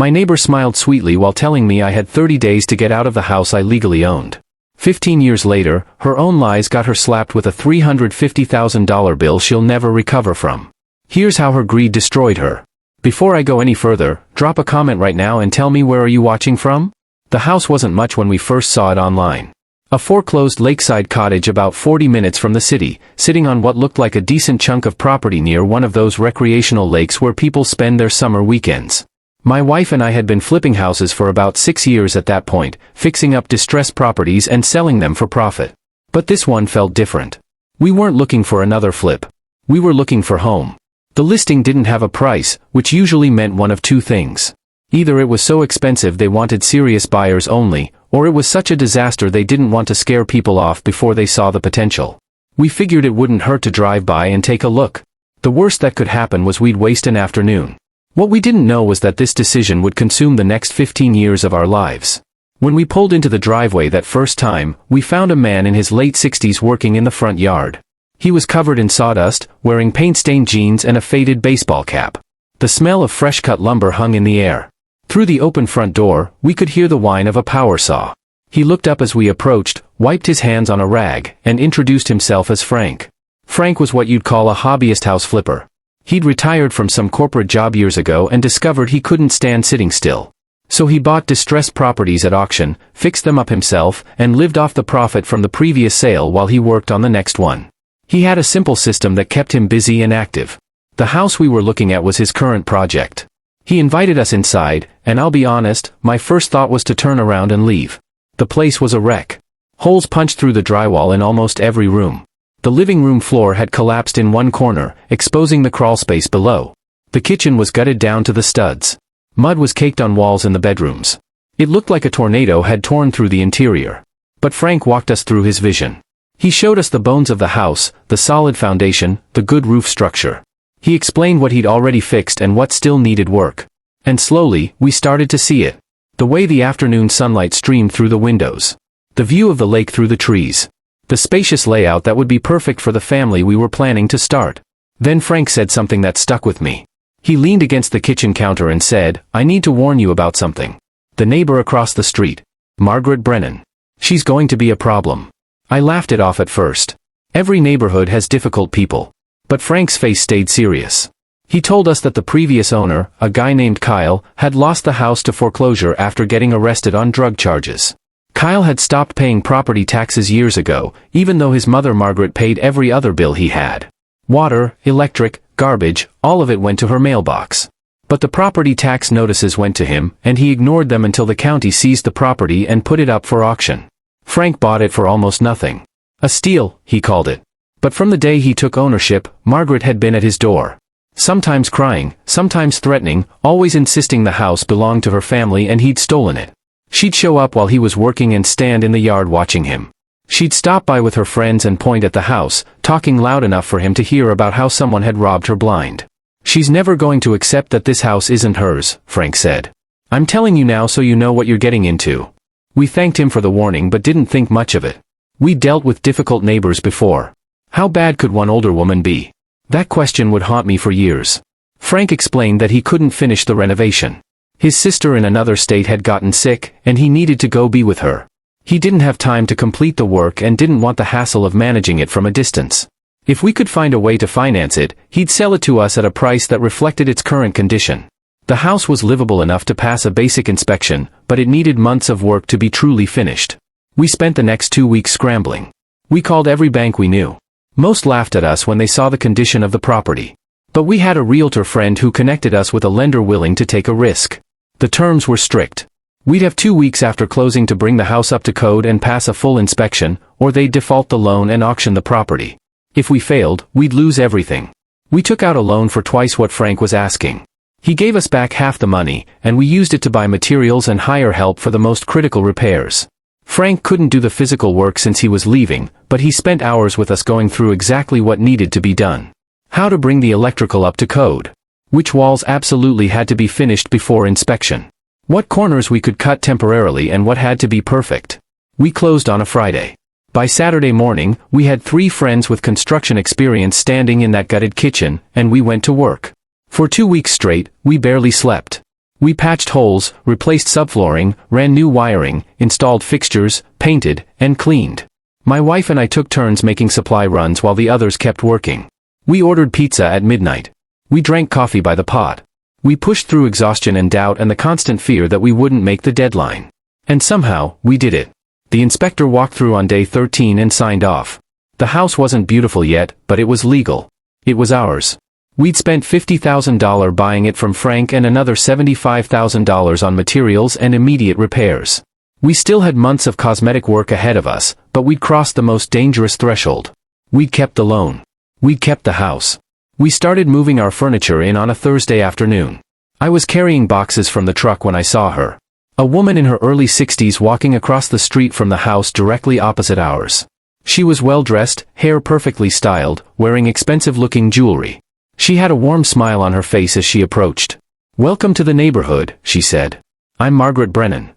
My neighbor smiled sweetly while telling me I had 30 days to get out of the house I legally owned. 15 years later, her own lies got her slapped with a $350,000 bill she'll never recover from. Here's how her greed destroyed her. Before I go any further, drop a comment right now and tell me where are you watching from? The house wasn't much when we first saw it online. A foreclosed lakeside cottage about 40 minutes from the city, sitting on what looked like a decent chunk of property near one of those recreational lakes where people spend their summer weekends. My wife and I had been flipping houses for about 6 years at that point, fixing up distressed properties and selling them for profit. But this one felt different. We weren't looking for another flip. We were looking for home. The listing didn't have a price, which usually meant one of two things. Either it was so expensive they wanted serious buyers only, or it was such a disaster they didn't want to scare people off before they saw the potential. We figured it wouldn't hurt to drive by and take a look. The worst that could happen was we'd waste an afternoon. What we didn't know was that this decision would consume the next 15 years of our lives. When we pulled into the driveway that first time, we found a man in his late 60s working in the front yard. He was covered in sawdust, wearing paint-stained jeans and a faded baseball cap. The smell of fresh-cut lumber hung in the air. Through the open front door, we could hear the whine of a power saw. He looked up as we approached, wiped his hands on a rag, and introduced himself as Frank. Frank was what you'd call a hobbyist house flipper. He'd retired from some corporate job years ago and discovered he couldn't stand sitting still. So he bought distressed properties at auction, fixed them up himself, and lived off the profit from the previous sale while he worked on the next one. He had a simple system that kept him busy and active. The house we were looking at was his current project. He invited us inside, and I'll be honest, my first thought was to turn around and leave. The place was a wreck. Holes punched through the drywall in almost every room. The living room floor had collapsed in one corner, exposing the crawlspace below. The kitchen was gutted down to the studs. Mud was caked on walls in the bedrooms. It looked like a tornado had torn through the interior. But Frank walked us through his vision. He showed us the bones of the house, the solid foundation, the good roof structure. He explained what he'd already fixed and what still needed work. And slowly, we started to see it. The way the afternoon sunlight streamed through the windows. The view of the lake through the trees. The spacious layout that would be perfect for the family we were planning to start. Then Frank said something that stuck with me. He leaned against the kitchen counter and said, "I need to warn you about something. The neighbor across the street, Margaret Brennan. She's going to be a problem." I laughed it off at first. Every neighborhood has difficult people. But Frank's face stayed serious. He told us that the previous owner, a guy named Kyle, had lost the house to foreclosure after getting arrested on drug charges. Kyle had stopped paying property taxes years ago, even though his mother Margaret paid every other bill he had. Water, electric, garbage, all of it went to her mailbox. But the property tax notices went to him, and he ignored them until the county seized the property and put it up for auction. Frank bought it for almost nothing. A steal, he called it. But from the day he took ownership, Margaret had been at his door. Sometimes crying, sometimes threatening, always insisting the house belonged to her family and he'd stolen it. She'd show up while he was working and stand in the yard watching him. She'd stop by with her friends and point at the house, talking loud enough for him to hear about how someone had robbed her blind. "She's never going to accept that this house isn't hers," Frank said. "I'm telling you now so you know what you're getting into." We thanked him for the warning but didn't think much of it. We dealt with difficult neighbors before. How bad could one older woman be? That question would haunt me for years. Frank explained that he couldn't finish the renovation. His sister in another state had gotten sick, and he needed to go be with her. He didn't have time to complete the work and didn't want the hassle of managing it from a distance. If we could find a way to finance it, he'd sell it to us at a price that reflected its current condition. The house was livable enough to pass a basic inspection, but it needed months of work to be truly finished. We spent the next 2 weeks scrambling. We called every bank we knew. Most laughed at us when they saw the condition of the property. But we had a realtor friend who connected us with a lender willing to take a risk. The terms were strict. We'd have 2 weeks after closing to bring the house up to code and pass a full inspection, or they'd default the loan and auction the property. If we failed, we'd lose everything. We took out a loan for twice what Frank was asking. He gave us back half the money, and we used it to buy materials and hire help for the most critical repairs. Frank couldn't do the physical work since he was leaving, but he spent hours with us going through exactly what needed to be done. How to bring the electrical up to code. Which walls absolutely had to be finished before inspection. What corners we could cut temporarily and what had to be perfect. We closed on a Friday. By Saturday morning, we had 3 friends with construction experience standing in that gutted kitchen, and we went to work. For 2 weeks straight, we barely slept. We patched holes, replaced subflooring, ran new wiring, installed fixtures, painted, and cleaned. My wife and I took turns making supply runs while the others kept working. We ordered pizza at midnight. We drank coffee by the pot. We pushed through exhaustion and doubt and the constant fear that we wouldn't make the deadline. And somehow, we did it. The inspector walked through on day 13 and signed off. The house wasn't beautiful yet, but it was legal. It was ours. We'd spent $50,000 buying it from Frank and another $75,000 on materials and immediate repairs. We still had months of cosmetic work ahead of us, but we'd crossed the most dangerous threshold. We'd kept the loan. We'd kept the house. We started moving our furniture in on a Thursday afternoon. I was carrying boxes from the truck when I saw her. A woman in her early 60s walking across the street from the house directly opposite ours. She was well-dressed, hair perfectly styled, wearing expensive-looking jewelry. She had a warm smile on her face as she approached. "Welcome to the neighborhood," she said. "I'm Margaret Brennan."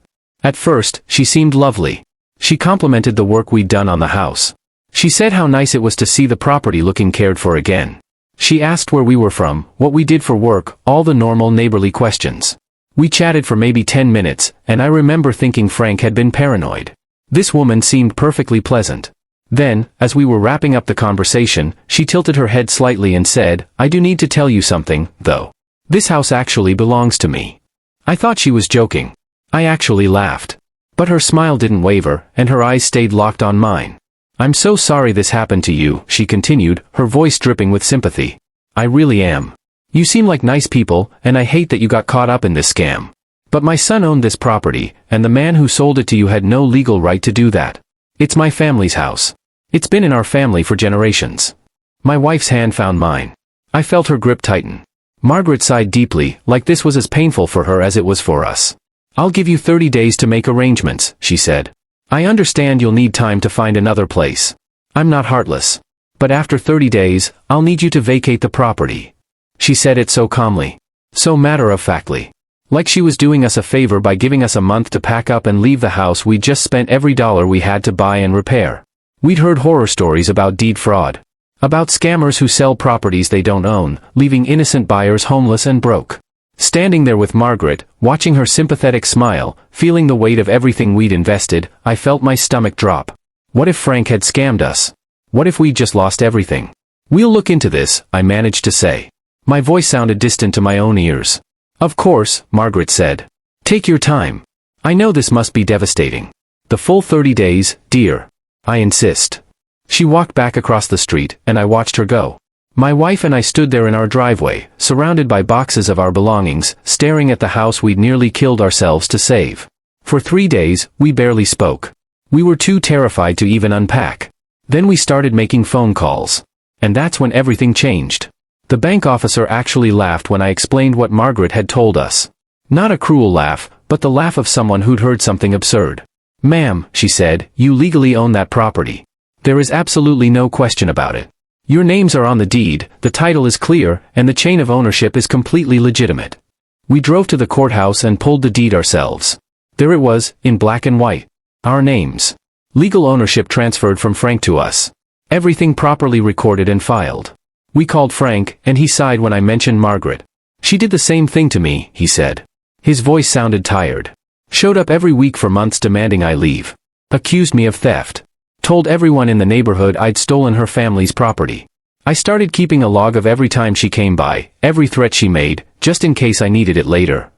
At first, she seemed lovely. She complimented the work we'd done on the house. She said how nice it was to see the property looking cared for again. She asked where we were from, what we did for work, all the normal neighborly questions. We chatted for maybe 10 minutes, and I remember thinking Frank had been paranoid. This woman seemed perfectly pleasant. Then, as we were wrapping up the conversation, she tilted her head slightly and said, "I do need to tell you something, though. This house actually belongs to me." I thought she was joking. I actually laughed. But her smile didn't waver, and her eyes stayed locked on mine. "I'm so sorry this happened to you," she continued, her voice dripping with sympathy. "I really am. You seem like nice people, and I hate that you got caught up in this scam. But my son owned this property, and the man who sold it to you had no legal right to do that. It's my family's house. It's been in our family for generations." My wife's hand found mine. I felt her grip tighten. Margaret sighed deeply, like this was as painful for her as it was for us. "I'll give you 30 days to make arrangements," she said. "I understand you'll need time to find another place. I'm not heartless. But after 30 days, I'll need you to vacate the property." She said it so calmly. So matter-of-factly. Like she was doing us a favor by giving us a month to pack up and leave the house we'd just spent every dollar we had to buy and repair. We'd heard horror stories about deed fraud. About scammers who sell properties they don't own, leaving innocent buyers homeless and broke. Standing there with Margaret, watching her sympathetic smile, feeling the weight of everything we'd invested, I felt my stomach drop. What if Frank had scammed us? What if we'd just lost everything? "We'll look into this," I managed to say. My voice sounded distant to my own ears. "Of course," Margaret said. "Take your time. I know this must be devastating. The full 30 days, dear. I insist." She walked back across the street, and I watched her go. My wife and I stood there in our driveway, surrounded by boxes of our belongings, staring at the house we'd nearly killed ourselves to save. For 3 days, we barely spoke. We were too terrified to even unpack. Then we started making phone calls. And that's when everything changed. The bank officer actually laughed when I explained what Margaret had told us. Not a cruel laugh, but the laugh of someone who'd heard something absurd. "Ma'am," she said, "you legally own that property. There is absolutely no question about it. Your names are on the deed, the title is clear, and the chain of ownership is completely legitimate." We drove to the courthouse and pulled the deed ourselves. There it was, in black and white. Our names. Legal ownership transferred from Frank to us. Everything properly recorded and filed. We called Frank, and he sighed when I mentioned Margaret. "She did the same thing to me," he said. His voice sounded tired. "Showed up every week for months demanding I leave. Accused me of theft. Told everyone in the neighborhood I'd stolen her family's property. I started keeping a log of every time she came by, every threat she made, just in case I needed it later."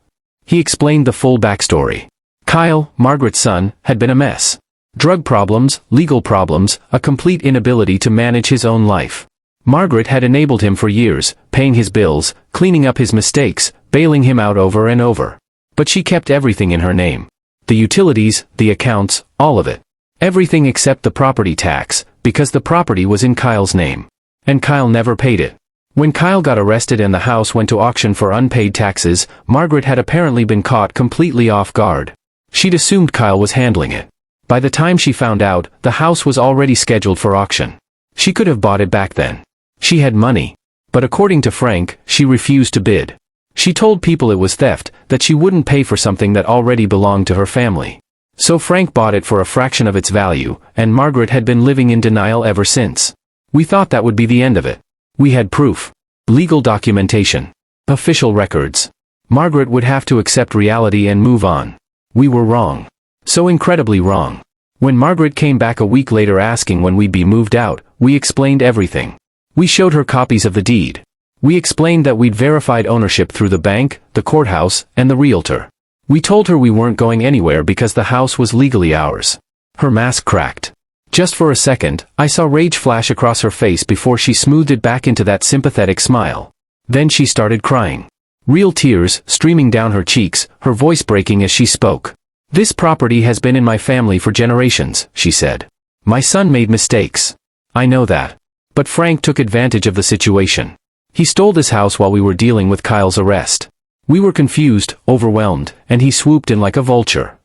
He explained the full backstory. Kyle, Margaret's son, had been a mess. Drug problems, legal problems, a complete inability to manage his own life. Margaret had enabled him for years, paying his bills, cleaning up his mistakes, bailing him out over and over. But she kept everything in her name. The utilities, the accounts, all of it. Everything except the property tax, because the property was in Kyle's name. And Kyle never paid it. When Kyle got arrested and the house went to auction for unpaid taxes, Margaret had apparently been caught completely off guard. She'd assumed Kyle was handling it. By the time she found out, the house was already scheduled for auction. She could have bought it back then. She had money. But according to Frank, she refused to bid. She told people it was theft, that she wouldn't pay for something that already belonged to her family. So Frank bought it for a fraction of its value, and Margaret had been living in denial ever since. We thought that would be the end of it. We had proof. Legal documentation. Official records. Margaret would have to accept reality and move on. We were wrong. So incredibly wrong. When Margaret came back a week later asking when we'd be moved out, we explained everything. We showed her copies of the deed. We explained that we'd verified ownership through the bank, the courthouse, and the realtor. We told her we weren't going anywhere because the house was legally ours. Her mask cracked. Just for a second, I saw rage flash across her face before she smoothed it back into that sympathetic smile. Then she started crying. Real tears streaming down her cheeks, her voice breaking as she spoke. "This property has been in my family for generations," she said. "My son made mistakes. I know that. But Frank took advantage of the situation. He stole this house while we were dealing with Kyle's arrest. We were confused, overwhelmed, and he swooped in like a vulture."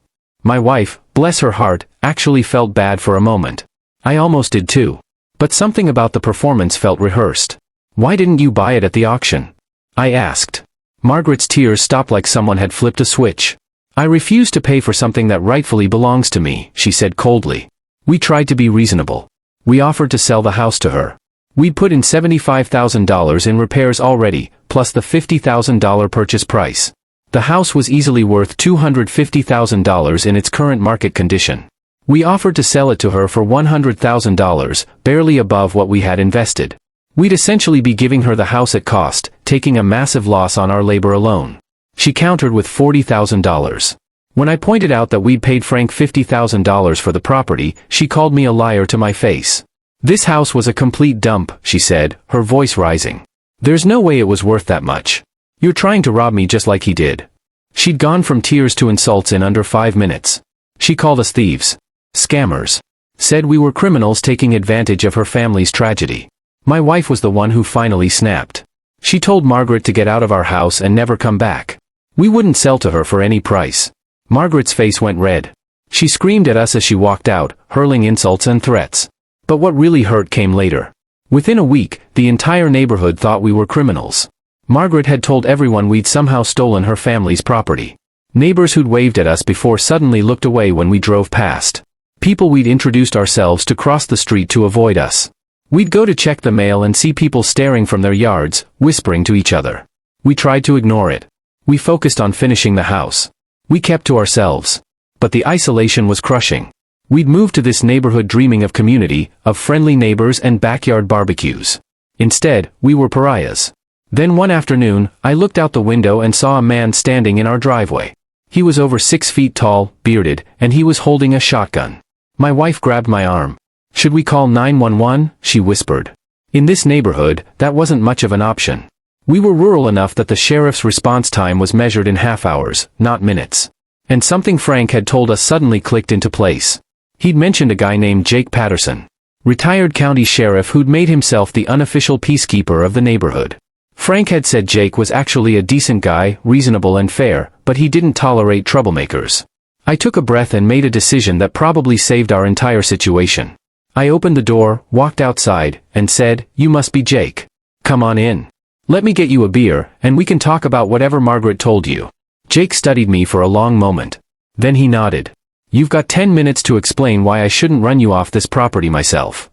My wife, bless her heart, actually felt bad for a moment. I almost did too. But something about the performance felt rehearsed. "Why didn't you buy it at the auction?" I asked. Margaret's tears stopped like someone had flipped a switch. "I refuse to pay for something that rightfully belongs to me," she said coldly. "We tried to be reasonable. We offered to sell the house to her. We'd put in $75,000 in repairs already, plus the $50,000 purchase price. The house was easily worth $250,000 in its current market condition. We offered to sell it to her for $100,000, barely above what we had invested. We'd essentially be giving her the house at cost, taking a massive loss on our labor alone." She countered with $40,000. When I pointed out that we'd paid Frank $50,000 for the property, she called me a liar to my face. "This house was a complete dump," she said, her voice rising. "There's no way it was worth that much. You're trying to rob me just like he did." She'd gone from tears to insults in under 5 minutes. She called us thieves. Scammers. Said we were criminals taking advantage of her family's tragedy. My wife was the one who finally snapped. She told Margaret to get out of our house and never come back. We wouldn't sell to her for any price. Margaret's face went red. She screamed at us as she walked out, hurling insults and threats. But what really hurt came later. Within a week, the entire neighborhood thought we were criminals. Margaret had told everyone we'd somehow stolen her family's property. Neighbors who'd waved at us before suddenly looked away when we drove past. People we'd introduced ourselves to cross the street to avoid us. We'd go to check the mail and see people staring from their yards, whispering to each other. We tried to ignore it. We focused on finishing the house. We kept to ourselves. But the isolation was crushing. We'd moved to this neighborhood dreaming of community, of friendly neighbors and backyard barbecues. Instead, we were pariahs. Then one afternoon, I looked out the window and saw a man standing in our driveway. He was over 6 feet tall, bearded, and he was holding a shotgun. My wife grabbed my arm. "Should we call 911?" she whispered. In this neighborhood, that wasn't much of an option. We were rural enough that the sheriff's response time was measured in half hours, not minutes. And something Frank had told us suddenly clicked into place. He'd mentioned a guy named Jake Patterson, retired county sheriff who'd made himself the unofficial peacekeeper of the neighborhood. Frank had said Jake was actually a decent guy, reasonable and fair, but he didn't tolerate troublemakers. I took a breath and made a decision that probably saved our entire situation. I opened the door, walked outside, and said, "You must be Jake. Come on in. Let me get you a beer, and we can talk about whatever Margaret told you." Jake studied me for a long moment. Then he nodded. "You've got 10 minutes to explain why I shouldn't run you off this property myself."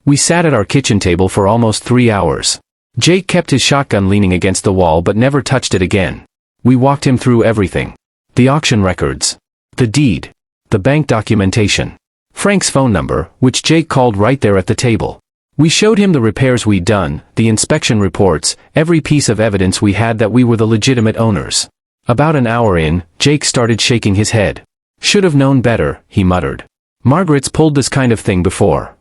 We sat at our kitchen table for almost 3 hours. Jake kept his shotgun leaning against the wall but never touched it again. We walked him through everything. The auction records. The deed. The bank documentation. Frank's phone number, which Jake called right there at the table. We showed him the repairs we'd done, the inspection reports, every piece of evidence we had that we were the legitimate owners. About an hour in, Jake started shaking his head. "Should have known better," he muttered. "Margaret's pulled this kind of thing before."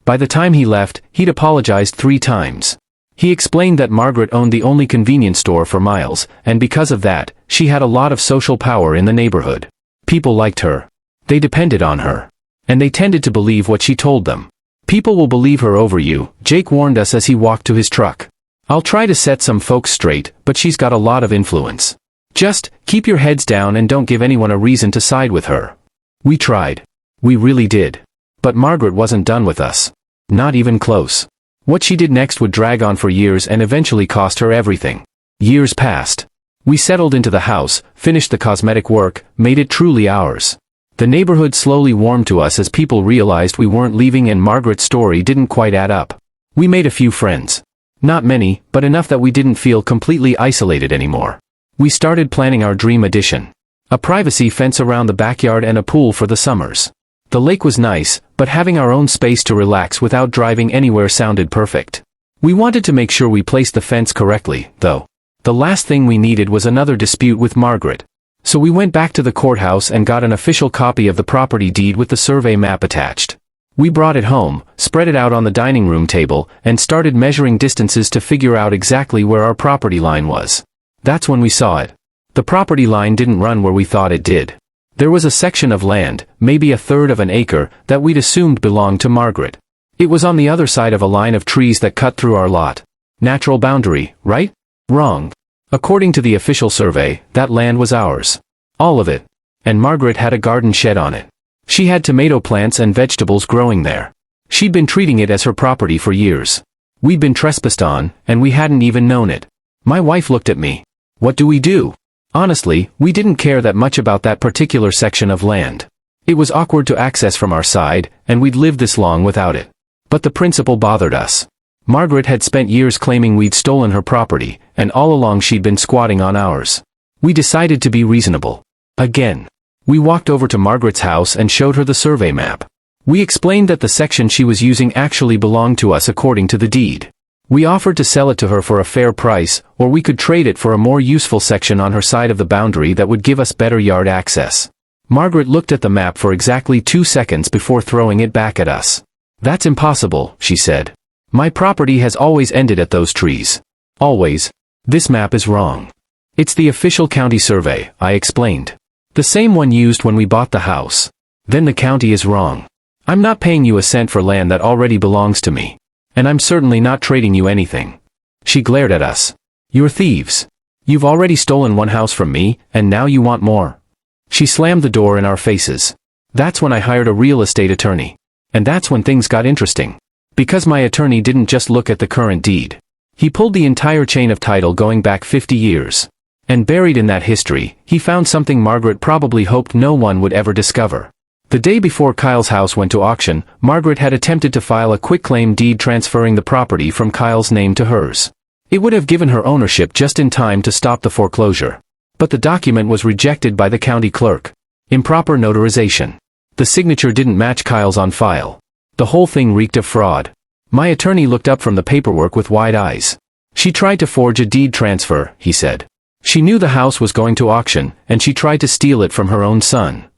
By the time he left, he'd apologized 3 times. He explained that Margaret owned the only convenience store for miles, and because of that, she had a lot of social power in the neighborhood. People liked her. They depended on her. And they tended to believe what she told them. "People will believe her over you," Jake warned us as he walked to his truck. "I'll try to set some folks straight, but she's got a lot of influence. Just keep your heads down and don't give anyone a reason to side with her." We tried. We really did. But Margaret wasn't done with us. Not even close. What she did next would drag on for years and eventually cost her everything. Years passed. We settled into the house, finished the cosmetic work, made it truly ours. The neighborhood slowly warmed to us as people realized we weren't leaving and Margaret's story didn't quite add up. We made a few friends. Not many, but enough that we didn't feel completely isolated anymore. We started planning our dream addition. A privacy fence around the backyard and a pool for the summers. The lake was nice, but having our own space to relax without driving anywhere sounded perfect. We wanted to make sure we placed the fence correctly, though. The last thing we needed was another dispute with Margaret. So we went back to the courthouse and got an official copy of the property deed with the survey map attached. We brought it home, spread it out on the dining room table, and started measuring distances to figure out exactly where our property line was. That's when we saw it. The property line didn't run where we thought it did. There was a section of land, maybe a third of an acre, that we'd assumed belonged to Margaret. It was on the other side of a line of trees that cut through our lot. Natural boundary, right? Wrong. According to the official survey, that land was ours. All of it. And Margaret had a garden shed on it. She had tomato plants and vegetables growing there. She'd been treating it as her property for years. We'd been trespassed on, and we hadn't even known it. My wife looked at me. What do we do? Honestly, we didn't care that much about that particular section of land. It was awkward to access from our side, and we'd lived this long without it. But the principle bothered us. Margaret had spent years claiming we'd stolen her property, and all along she'd been squatting on ours. We decided to be reasonable. Again. We walked over to Margaret's house and showed her the survey map. We explained that the section she was using actually belonged to us according to the deed. We offered to sell it to her for a fair price, or we could trade it for a more useful section on her side of the boundary that would give us better yard access. Margaret looked at the map for exactly 2 seconds before throwing it back at us. That's impossible, she said. My property has always ended at those trees. Always. This map is wrong. It's the official county survey, I explained. The same one used when we bought the house. Then the county is wrong. I'm not paying you a cent for land that already belongs to me. And I'm certainly not trading you anything. She glared at us. You're thieves. You've already stolen one house from me, and now you want more. She slammed the door in our faces. That's when I hired a real estate attorney. And that's when things got interesting. Because my attorney didn't just look at the current deed. He pulled the entire chain of title going back 50 years. And buried in that history, he found something Margaret probably hoped no one would ever discover. The day before Kyle's house went to auction, Margaret had attempted to file a quitclaim deed transferring the property from Kyle's name to hers. It would have given her ownership just in time to stop the foreclosure. But the document was rejected by the county clerk. Improper notarization. The signature didn't match Kyle's on file. The whole thing reeked of fraud. My attorney looked up from the paperwork with wide eyes. She tried to forge a deed transfer, he said. She knew the house was going to auction, and she tried to steal it from her own son.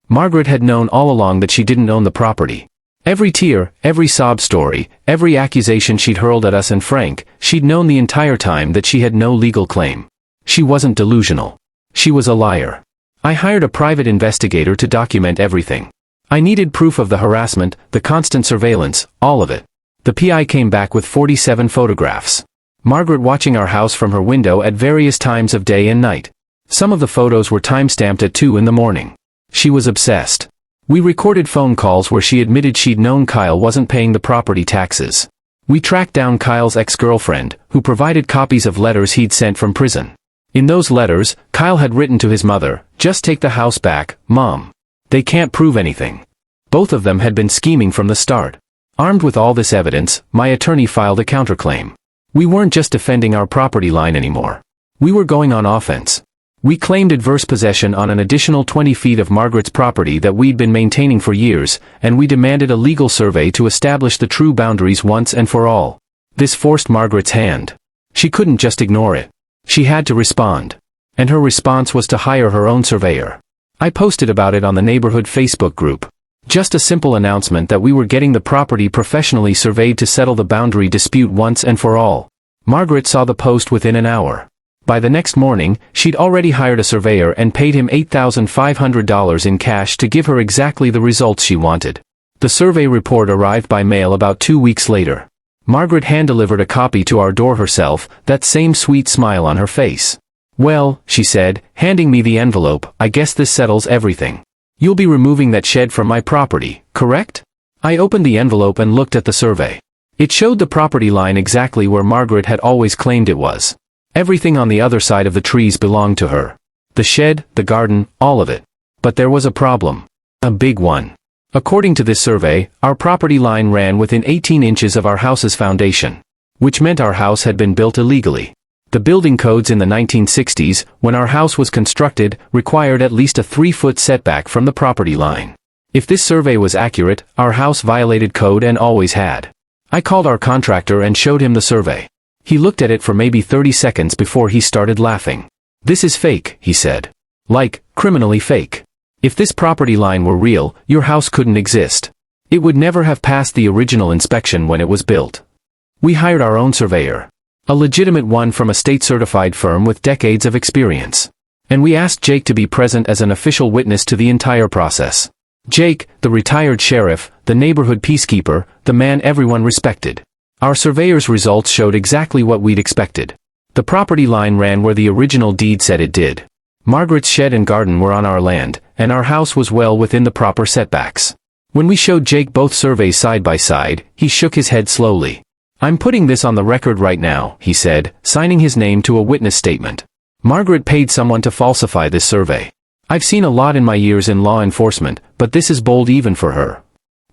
Margaret had known all along that she didn't own the property. Every tear, every sob story, every accusation she'd hurled at us and Frank, she'd known the entire time that she had no legal claim. She wasn't delusional. She was a liar. I hired a private investigator to document everything. I needed proof of the harassment, the constant surveillance, all of it. The PI came back with 47 photographs. Margaret watching our house from her window at various times of day and night. Some of the photos were time-stamped at 2 in the morning. She was obsessed. We recorded phone calls where she admitted she'd known Kyle wasn't paying the property taxes. We tracked down Kyle's ex-girlfriend, who provided copies of letters he'd sent from prison. In those letters, Kyle had written to his mother, "Just take the house back, Mom. They can't prove anything." Both of them had been scheming from the start. Armed with all this evidence, my attorney filed a counterclaim. We weren't just defending our property line anymore. We were going on offense. We claimed adverse possession on an additional 20 feet of Margaret's property that we'd been maintaining for years, and we demanded a legal survey to establish the true boundaries once and for all. This forced Margaret's hand. She couldn't just ignore it. She had to respond. And her response was to hire her own surveyor. I posted about it on the neighborhood Facebook group. Just a simple announcement that we were getting the property professionally surveyed to settle the boundary dispute once and for all. Margaret saw the post within an hour. By the next morning, she'd already hired a surveyor and paid him $8,500 in cash to give her exactly the results she wanted. The survey report arrived by mail about 2 weeks later. Margaret hand-delivered a copy to our door herself, that same sweet smile on her face. "Well," she said, handing me the envelope, "I guess this settles everything. You'll be removing that shed from my property, correct?" I opened the envelope and looked at the survey. It showed the property line exactly where Margaret had always claimed it was. Everything on the other side of the trees belonged to her. The shed, the garden, all of it. But there was a problem. A big one. According to this survey, our property line ran within 18 inches of our house's foundation. Which meant our house had been built illegally. The building codes in the 1960s, when our house was constructed, required at least a 3-foot setback from the property line. If this survey was accurate, our house violated code and always had. I called our contractor and showed him the survey. He looked at it for maybe 30 seconds before he started laughing. "This is fake," he said. "Like, criminally fake. If this property line were real, your house couldn't exist. It would never have passed the original inspection when it was built." We hired our own surveyor. A legitimate one from a state-certified firm with decades of experience. And we asked Jake to be present as an official witness to the entire process. Jake, the retired sheriff, the neighborhood peacekeeper, the man everyone respected. Our surveyor's results showed exactly what we'd expected. The property line ran where the original deed said it did. Margaret's shed and garden were on our land, and our house was well within the proper setbacks. When we showed Jake both surveys side by side, he shook his head slowly. "I'm putting this on the record right now," he said, signing his name to a witness statement. "Margaret paid someone to falsify this survey. I've seen a lot in my years in law enforcement, but this is bold even for her.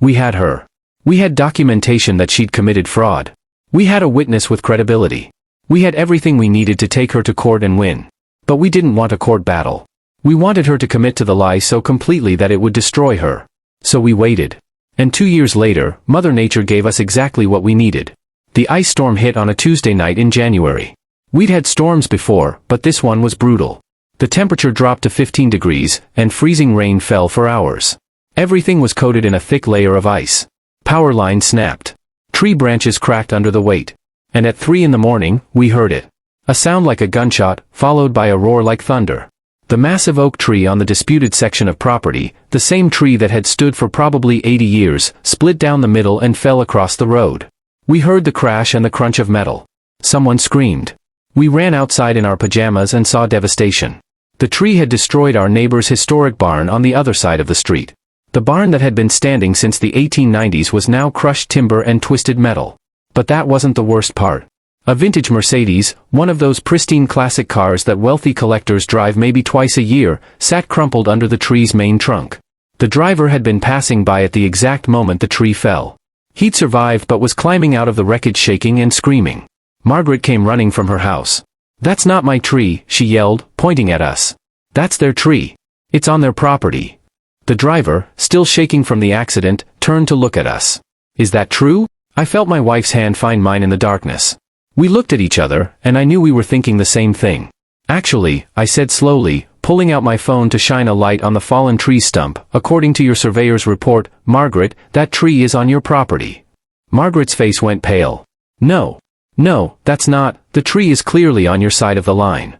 We had her. We had documentation that she'd committed fraud. We had a witness with credibility. We had everything we needed to take her to court and win. But we didn't want a court battle. We wanted her to commit to the lie so completely that it would destroy her. So we waited. And 2 years later, Mother Nature gave us exactly what we needed. The ice storm hit on a Tuesday night in January. We'd had storms before, but this one was brutal. The temperature dropped to 15 degrees, and freezing rain fell for hours. Everything was coated in a thick layer of ice. Power lines snapped. Tree branches cracked under the weight. And at 3 in the morning, we heard it. A sound like a gunshot, followed by a roar like thunder. The massive oak tree on the disputed section of property, the same tree that had stood for probably 80 years, split down the middle and fell across the road. We heard the crash and the crunch of metal. Someone screamed. We ran outside in our pajamas and saw devastation. The tree had destroyed our neighbor's historic barn on the other side of the street. The barn that had been standing since the 1890s was now crushed timber and twisted metal. But that wasn't the worst part. A vintage Mercedes, one of those pristine classic cars that wealthy collectors drive maybe twice a year, sat crumpled under the tree's main trunk. The driver had been passing by at the exact moment the tree fell. He'd survived but was climbing out of the wreckage shaking and screaming. Margaret came running from her house. "That's not my tree," she yelled, pointing at us. "That's their tree. It's on their property." The driver, still shaking from the accident, turned to look at us. "Is that true?" I felt my wife's hand find mine in the darkness. We looked at each other, and I knew we were thinking the same thing. "Actually," I said slowly, pulling out my phone to shine a light on the fallen tree stump, "according to your surveyor's report, Margaret, that tree is on your property." Margaret's face went pale. No, that's not, the tree is clearly on your side of the line."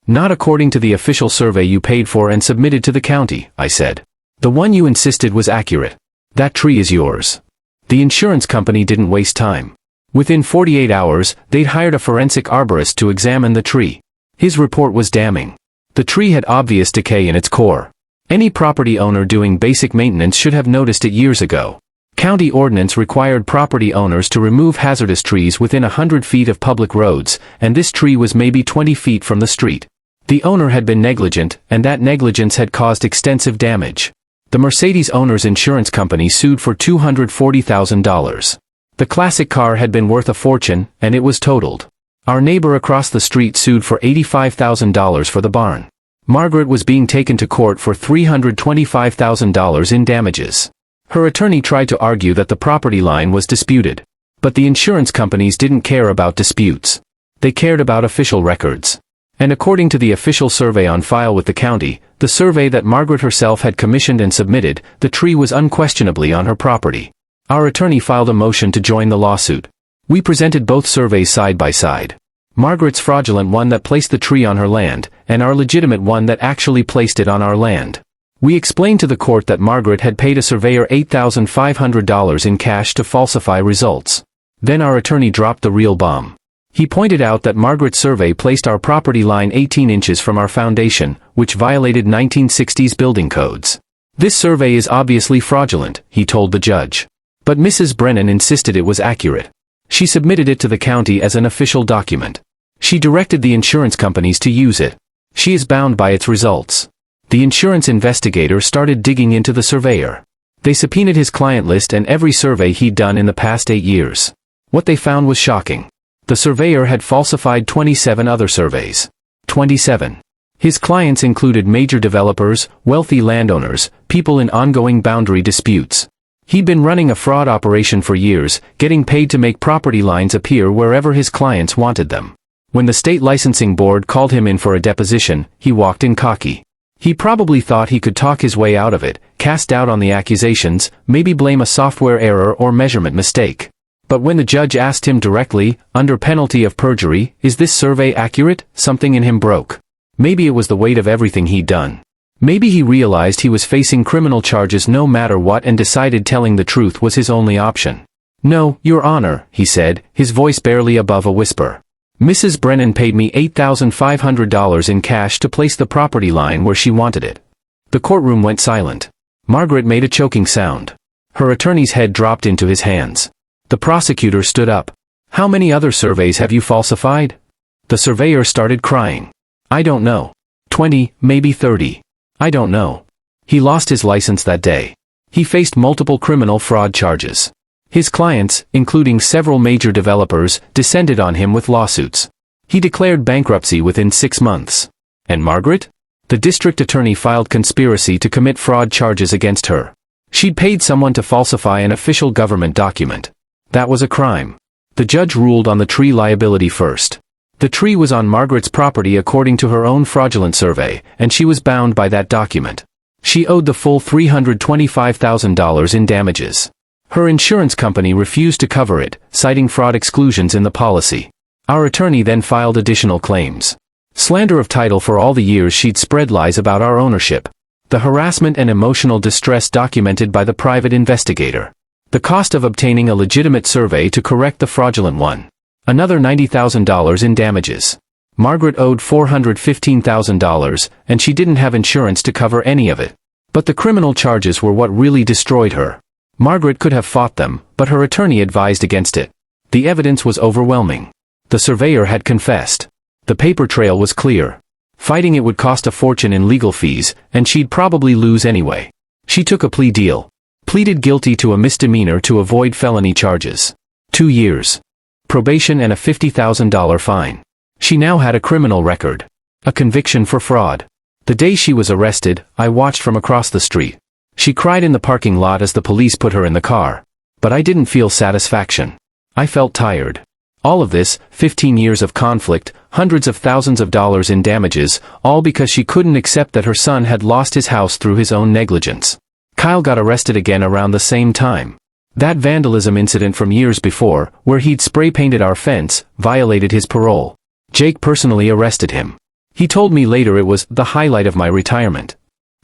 "Not according to the official survey you paid for and submitted to the county," I said. "The one you insisted was accurate. That tree is yours." The insurance company didn't waste time. Within 48 hours, they'd hired a forensic arborist to examine the tree. His report was damning. The tree had obvious decay in its core. Any property owner doing basic maintenance should have noticed it years ago. County ordinance required property owners to remove hazardous trees within 100 feet of public roads, and this tree was maybe 20 feet from the street. The owner had been negligent, and that negligence had caused extensive damage. The Mercedes owner's insurance company sued for $240,000. The classic car had been worth a fortune, and it was totaled. Our neighbor across the street sued for $85,000 for the barn. Margaret was being taken to court for $325,000 in damages. Her attorney tried to argue that the property line was disputed. But the insurance companies didn't care about disputes. They cared about official records. And according to the official survey on file with the county, the survey that Margaret herself had commissioned and submitted, the tree was unquestionably on her property. Our attorney filed a motion to join the lawsuit. We presented both surveys side by side. Margaret's fraudulent one that placed the tree on her land, and our legitimate one that actually placed it on our land. We explained to the court that Margaret had paid a surveyor $8,500 in cash to falsify results. Then our attorney dropped the real bomb. He pointed out that Margaret's survey placed our property line 18 inches from our foundation, which violated 1960s building codes. "This survey is obviously fraudulent," he told the judge. But Mrs. Brennan insisted it was accurate. She submitted it to the county as an official document. She directed the insurance companies to use it. She is bound by its results. The insurance investigator started digging into the surveyor. They subpoenaed his client list and every survey he'd done in the past 8 years. What they found was shocking. The surveyor had falsified 27 other surveys. 27. His clients included major developers, wealthy landowners, people in ongoing boundary disputes. He'd been running a fraud operation for years, getting paid to make property lines appear wherever his clients wanted them. When the state licensing board called him in for a deposition, he walked in cocky. He probably thought he could talk his way out of it, cast doubt on the accusations, maybe blame a software error or measurement mistake. But when the judge asked him directly, under penalty of perjury, "Is this survey accurate?" something in him broke. Maybe it was the weight of everything he'd done. Maybe he realized he was facing criminal charges no matter what and decided telling the truth was his only option. "No, Your Honor," he said, his voice barely above a whisper. "Mrs. Brennan paid me $8,500 in cash to place the property line where she wanted it." The courtroom went silent. Margaret made a choking sound. Her attorney's head dropped into his hands. The prosecutor stood up. "How many other surveys have you falsified?" The surveyor started crying. "I don't know. 20, maybe 30. I don't know." He lost his license that day. He faced multiple criminal fraud charges. His clients, including several major developers, descended on him with lawsuits. He declared bankruptcy within 6 months. And Margaret? The district attorney filed conspiracy to commit fraud charges against her. She'd paid someone to falsify an official government document. That was a crime. The judge ruled on the tree liability first. The tree was on Margaret's property according to her own fraudulent survey, and she was bound by that document. She owed the full $325,000 in damages. Her insurance company refused to cover it, citing fraud exclusions in the policy. Our attorney then filed additional claims. Slander of title for all the years she'd spread lies about our ownership. The harassment and emotional distress documented by the private investigator. The cost of obtaining a legitimate survey to correct the fraudulent one. Another $90,000 in damages. Margaret owed $415,000, and she didn't have insurance to cover any of it. But the criminal charges were what really destroyed her. Margaret could have fought them, but her attorney advised against it. The evidence was overwhelming. The surveyor had confessed. The paper trail was clear. Fighting it would cost a fortune in legal fees, and she'd probably lose anyway. She took a plea deal. Pleaded guilty to a misdemeanor to avoid felony charges. 2 years. Probation and a $50,000 fine. She now had a criminal record. A conviction for fraud. The day she was arrested, I watched from across the street. She cried in the parking lot as the police put her in the car. But I didn't feel satisfaction. I felt tired. All of this, 15 years of conflict, hundreds of thousands of dollars in damages, all because she couldn't accept that her son had lost his house through his own negligence. Kyle got arrested again around the same time. That vandalism incident from years before, where he'd spray-painted our fence, violated his parole. Jake personally arrested him. He told me later it was the highlight of my retirement.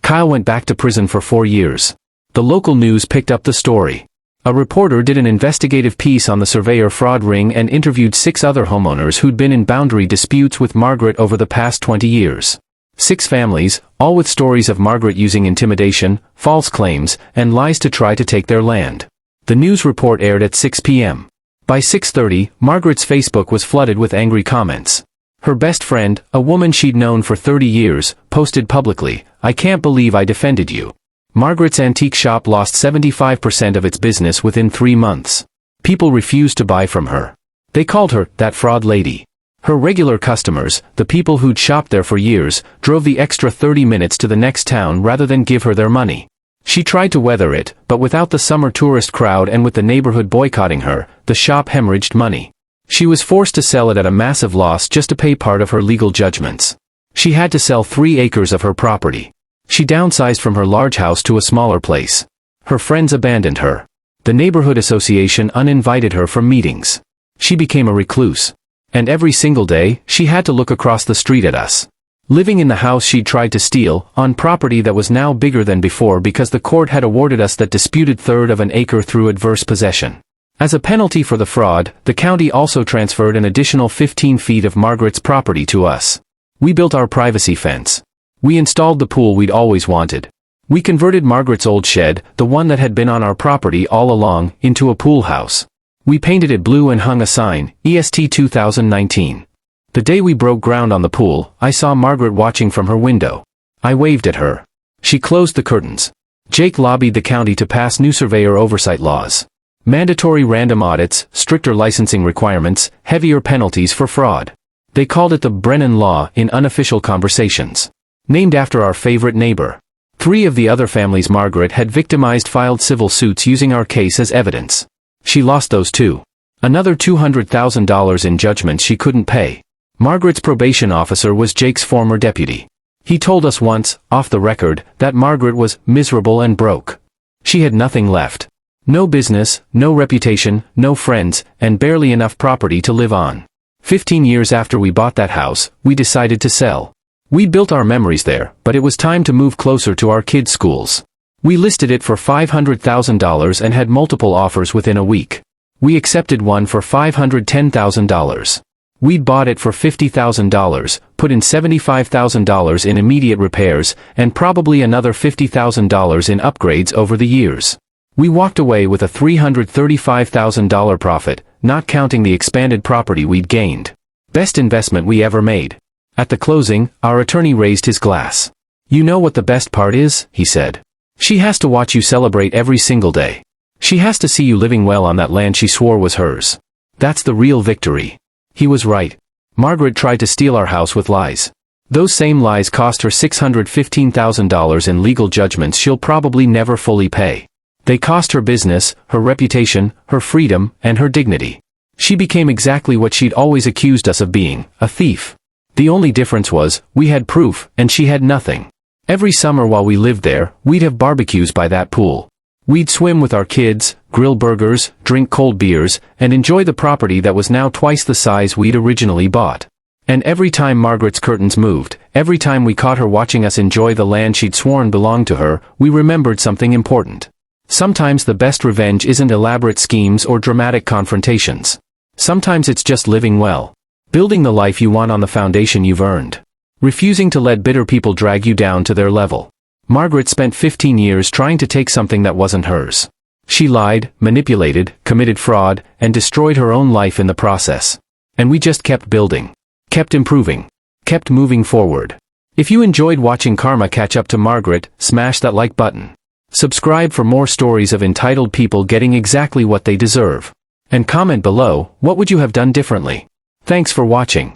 Kyle went back to prison for 4 years. The local news picked up the story. A reporter did an investigative piece on the surveyor fraud ring and interviewed 6 other homeowners who'd been in boundary disputes with Margaret over the past 20 years. 6 families, all with stories of Margaret using intimidation, false claims, and lies to try to take their land. The news report aired at 6 p.m. By 6:30, Margaret's Facebook was flooded with angry comments. Her best friend, a woman she'd known for 30 years, posted publicly, "I can't believe I defended you." Margaret's antique shop lost 75% of its business within 3 months. People refused to buy from her. They called her, "that fraud lady." Her regular customers, the people who'd shopped there for years, drove the extra 30 minutes to the next town rather than give her their money. She tried to weather it, but without the summer tourist crowd and with the neighborhood boycotting her, the shop hemorrhaged money. She was forced to sell it at a massive loss just to pay part of her legal judgments. She had to sell 3 acres of her property. She downsized from her large house to a smaller place. Her friends abandoned her. The neighborhood association uninvited her from meetings. She became a recluse. And every single day, she had to look across the street at us. Living in the house she'd tried to steal, on property that was now bigger than before because the court had awarded us that disputed third of an acre through adverse possession. As a penalty for the fraud, the county also transferred an additional 15 feet of Margaret's property to us. We built our privacy fence. We installed the pool we'd always wanted. We converted Margaret's old shed, the one that had been on our property all along, into a pool house. We painted it blue and hung a sign, EST 2019. The day we broke ground on the pool, I saw Margaret watching from her window. I waved at her. She closed the curtains. Jake lobbied the county to pass new surveyor oversight laws. Mandatory random audits, stricter licensing requirements, heavier penalties for fraud. They called it the Brennan Law in unofficial conversations. Named after our favorite neighbor. 3 of the other families Margaret had victimized filed civil suits using our case as evidence. She lost those too. Another $200,000 in judgments she couldn't pay. Margaret's probation officer was Jake's former deputy. He told us once, off the record, that Margaret was miserable and broke. She had nothing left. No business, no reputation, no friends, and barely enough property to live on. 15 years after we bought that house, we decided to sell. We built our memories there, but it was time to move closer to our kids' schools. We listed it for $500,000 and had multiple offers within a week. We accepted one for $510,000. We'd bought it for $50,000, put in $75,000 in immediate repairs, and probably another $50,000 in upgrades over the years. We walked away with a $335,000 profit, not counting the expanded property we'd gained. Best investment we ever made. At the closing, our attorney raised his glass. "You know what the best part is?" he said. "She has to watch you celebrate every single day. She has to see you living well on that land she swore was hers. That's the real victory." He was right. Margaret tried to steal our house with lies. Those same lies cost her $615,000 in legal judgments she'll probably never fully pay. They cost her business, her reputation, her freedom, and her dignity. She became exactly what she'd always accused us of being, a thief. The only difference was, we had proof, and she had nothing. Every summer while we lived there, we'd have barbecues by that pool. We'd swim with our kids, grill burgers, drink cold beers, and enjoy the property that was now twice the size we'd originally bought. And every time Margaret's curtains moved, every time we caught her watching us enjoy the land she'd sworn belonged to her, we remembered something important. Sometimes the best revenge isn't elaborate schemes or dramatic confrontations. Sometimes it's just living well. Building the life you want on the foundation you've earned. Refusing to let bitter people drag you down to their level. Margaret spent 15 years trying to take something that wasn't hers. She lied, manipulated, committed fraud, and destroyed her own life in the process. And we just kept building. Kept improving. Kept moving forward. If you enjoyed watching karma catch up to Margaret, smash that like button. Subscribe for more stories of entitled people getting exactly what they deserve. And comment below, what would you have done differently? Thanks for watching.